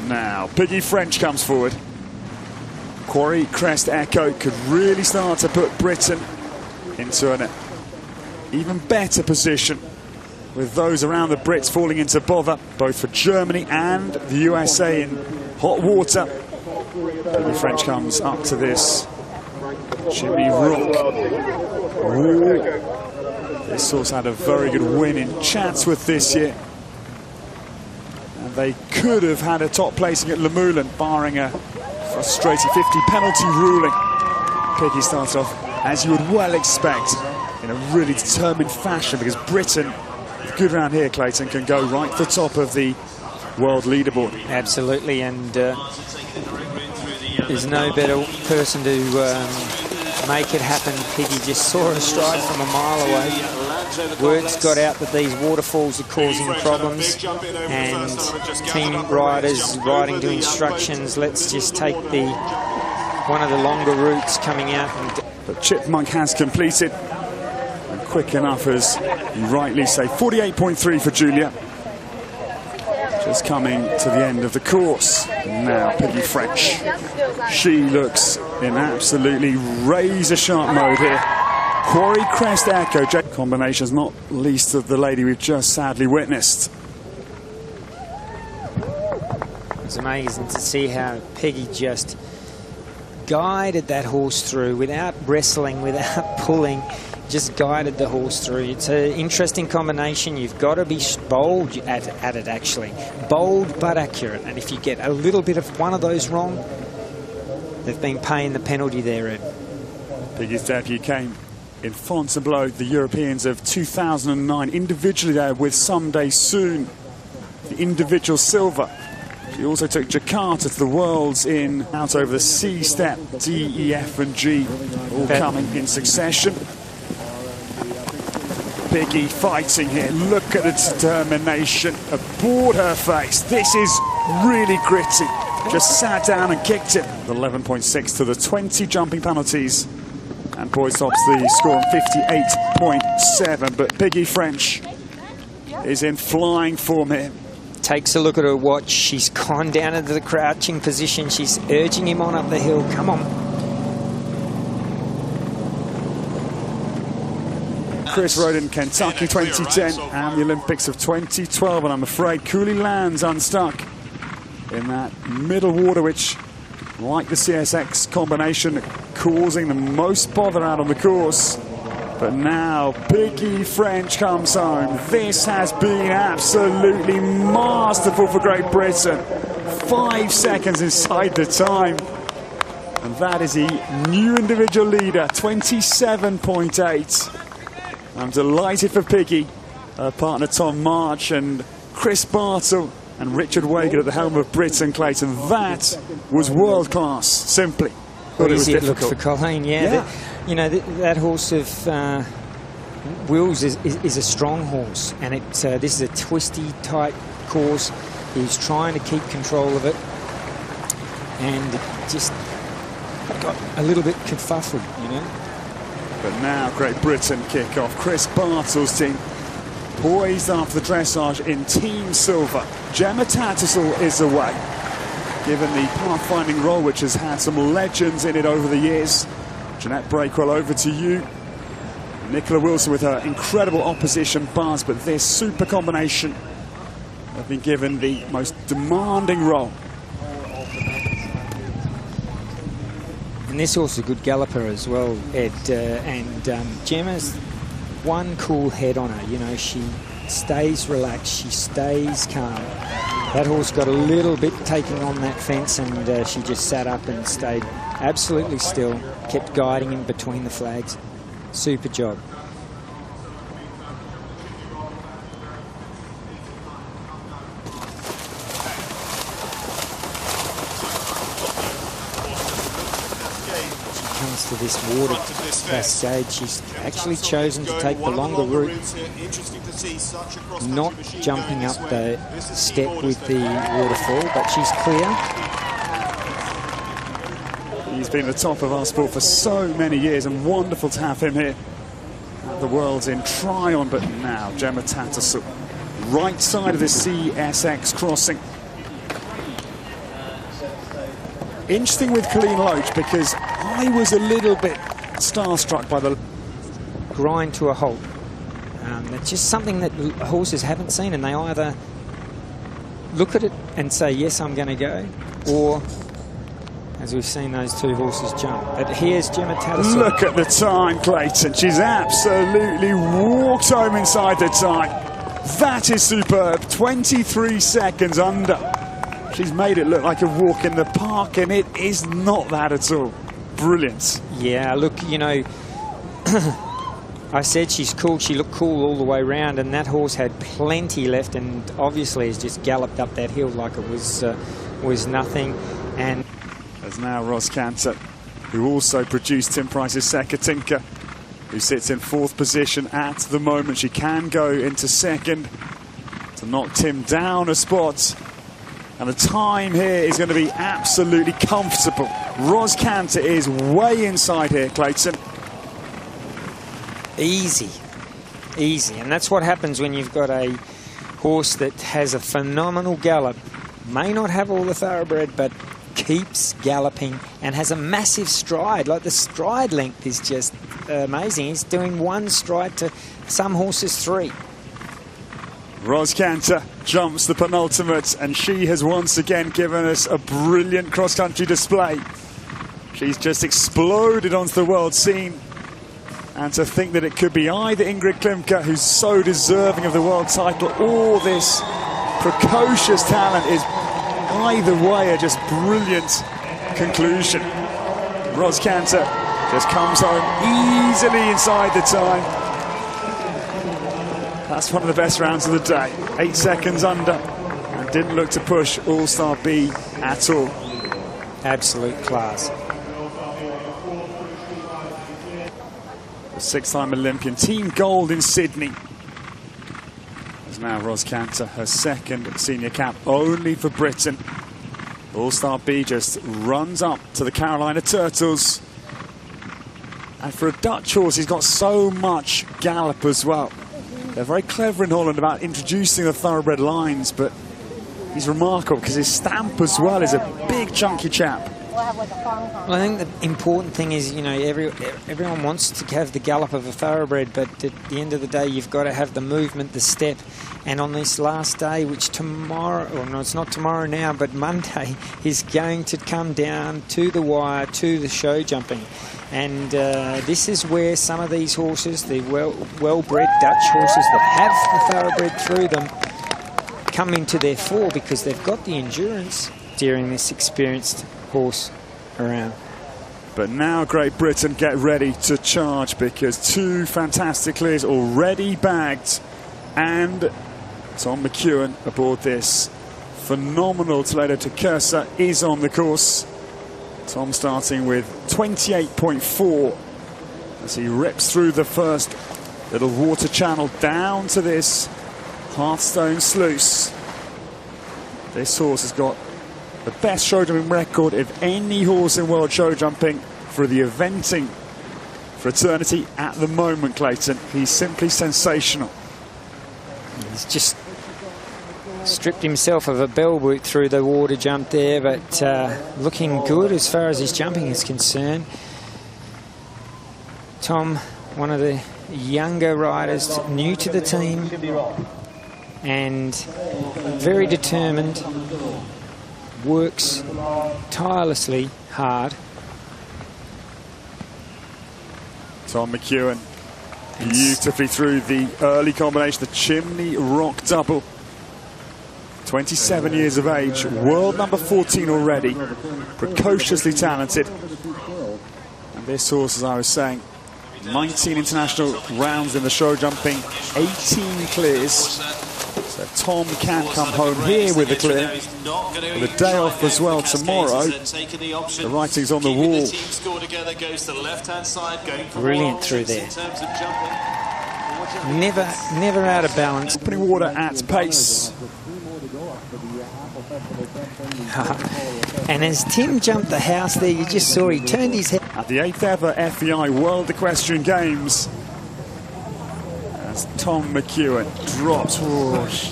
Now, Piggy French comes forward. Quarry Crest Echo could really start to put Britain into an even better position, with those around the Brits falling into bother, both for Germany and the USA in hot water. Piggy French comes up to this Jimmy Rock. Ooh. This horse had a very good win in Chatsworth this year. And they could have had a top placing at Le Moulin, barring a frustrating 50 penalty ruling. Piggy starts off, as you would well expect, in a really determined fashion, because Britain, with good round here, Clayton, can go right to the top of the world leaderboard. Absolutely, and there's no better person to make it happen. Piggy just saw her stride from a mile away. Word's got out that these waterfalls are causing problems, and team riders riding to instructions. Let's just take one of the longer routes coming out. But Chipmunk has completed, and quick enough, as you rightly say. 48.3 for Julia. Just coming to the end of the course. Now Piggy French. She looks in absolutely razor-sharp mode here. Quarry Crest Echo combinations, not least of the lady we've just sadly witnessed. It's amazing to see how Piggy just guided that horse through without wrestling, without pulling, just guided the horse through. It's an interesting combination. You've got to be bold at it, actually. Bold but accurate. And if you get a little bit of one of those wrong, they've been paying the penalty there, Ed. Piggy's debut came in Fontainebleau, the Europeans of 2009, individually there with Someday Soon, the individual silver. She also took Jakarta to the Worlds in out over the C step, D, E, F and G, all coming in succession. Piggy fighting here. Look at the determination aboard her face. This is really gritty. Just sat down and kicked it. 11.6 to the 20 jumping penalties. And Boyd stops the score on 58.7. But Piggy French is in flying form here. Takes a look at her watch. She's gone down into the crouching position. She's urging him on up the hill. Come on. Chris rode in Kentucky 2010 and the Olympics of 2012. And I'm afraid Cooley lands unstuck in that middle water, which, like the CSX combination, causing the most bother out on the course. But now Piggy French comes home. This has been absolutely masterful for Great Britain. 5 seconds inside the time. And that is the new individual leader, 27.8. I'm delighted for Piggy, her partner Tom March and Chris Bartle and Richard Wager at the helm of Britain, Clayton. That was world class, simply. But it was difficult. Look for Colleen, yeah. You know, that horse of Will's is a strong horse, and this is a twisty, tight course. He's trying to keep control of it, and just got a little bit kerfuffled, you know. But now Great Britain kick off. Chris Bartle's team poised after the dressage in Team Silver. Gemma Tattersall is away, given the pathfinding role which has had some legends in it over the years. Jeanette Breakwell, over to you. Nicola Wilson with her incredible opposition buzz, but this super combination have been given the most demanding role. And this horse is a good galloper as well, Ed. Gemma's one cool head on her. You know, she stays relaxed, she stays calm. That horse got a little bit taking on that fence, and she just sat up and stayed absolutely still, kept guiding him between the flags. Super job. Comes to this water cascade, she's actually chosen to take the longer route, not jumping up the step with the waterfall, but she's clear. He's been the top of our sport for so many years, and wonderful to have him here at the Worlds in Tryon. But now Gemma Tattersall, right side of the CSX crossing. Interesting with Colleen Loach, because I was a little bit starstruck by the grind to a halt. It's just something that horses haven't seen, and they either look at it and say, yes, I'm going to go, or, as we've seen those two horses jump. But here's Gemma Tattersall. Look at the time, Clayton. She's absolutely walked home inside the time. That is superb. 23 seconds under. She's made it look like a walk in the park, and it is not that at all. Brilliant. Yeah, look, you know, I said she's cool. She looked cool all the way round, and that horse had plenty left, and obviously has just galloped up that hill like it was nothing. And there's now Ros Canter, who also produced Tim Price's Sekatinka, who sits in 4th position at the moment. She can go into 2nd to knock Tim down a spot. And the time here is going to be absolutely comfortable. Ros Canter is way inside here, Clayton. Easy. And that's what happens when you've got a horse that has a phenomenal gallop. May not have all the thoroughbred, but keeps galloping and has a massive stride. Like, the stride length is just amazing. He's doing 1 stride to some horses 3. Ros Canter jumps the penultimate, and she has once again given us a brilliant cross-country display. She's just exploded onto the world scene. And to think that it could be either Ingrid Klimke, who's so deserving of the world title, or this precocious talent, is either way a just brilliant conclusion. Ros Canter just comes home easily inside the time. That's one of the best rounds of the day. 8 seconds under, and didn't look to push All-Star B at all. Absolute class. The 6-time Olympian, team gold in Sydney. There's now Ros Canter, her 2nd senior cap only for Britain. All-Star B just runs up to the Carolina Turtles. And for a Dutch horse, he's got so much gallop as well. They're very clever in Holland about introducing the thoroughbred lines, but he's remarkable because his stamp as well is a big chunky chap. Well, I think the important thing is, you know, everyone wants to have the gallop of a thoroughbred, but at the end of the day, you've got to have the movement, the step. And on this last day, which tomorrow, or no, it's not tomorrow now, but Monday, is going to come down to the wire, to the show jumping. And this is where some of these horses, the well-bred Dutch horses that have the thoroughbred through them, come into their fore because they've got the endurance during this experienced horse around. But now Great Britain get ready to charge, because 2 fantastic clears already bagged, and Tom McEwen aboard this phenomenal Toledo to Cursa is on the course. Tom starting with 28.4 as he rips through the first little water channel down to this Hearthstone sluice. This horse has got the best show jumping record of any horse in world show jumping for the eventing fraternity at the moment, Clayton. He's simply sensational. He's just stripped himself of a bell boot through the water jump there, but looking good as far as his jumping is concerned. Tom, one of the younger riders, new to the team, and very determined, works tirelessly hard. Tom McEwen beautifully through the early combination, the chimney rock double. 27 years of age, world number 14 already, precociously talented. And this horse, as I was saying, 19 international rounds in the show jumping, 18 clears. So Tom can't come home here with the clear. With a day off as well tomorrow. The writing's on the wall. Brilliant through there. Never out of balance. Opening water at pace. And as Tim jumped the house there, you just saw he turned his head. At the 8th ever FEI World Equestrian Games, as Tom McEwen drops,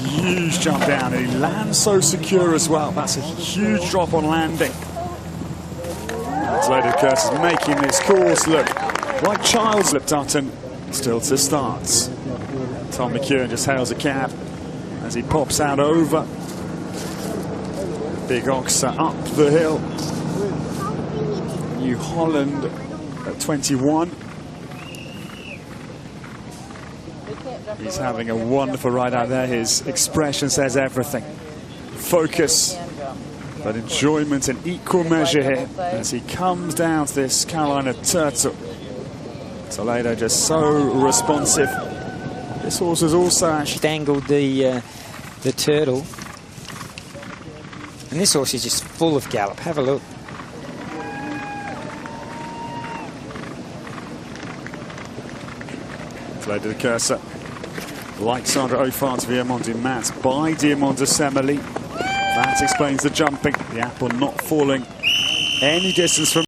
huge jump down, and he lands so secure as well. That's a huge drop on landing. Toledo Curtis making this course look like child's lip. Dutton still to start. Tom McEwen just hails a cab as he pops out over Big Oxer up the hill. New Holland at 21. He's having a wonderful ride out there. His expression says everything. Focus, but enjoyment in equal measure here as he comes down to this Carolina Turtle. Toledo just so responsive. This horse has also actually dangled the turtle. And this horse is just full of gallop. Have a look. Toledo the Cursor. Like Sandra O'Fart's Diamond du Mat by Diamond de Semeli. That explains the jumping. The apple not falling any distance from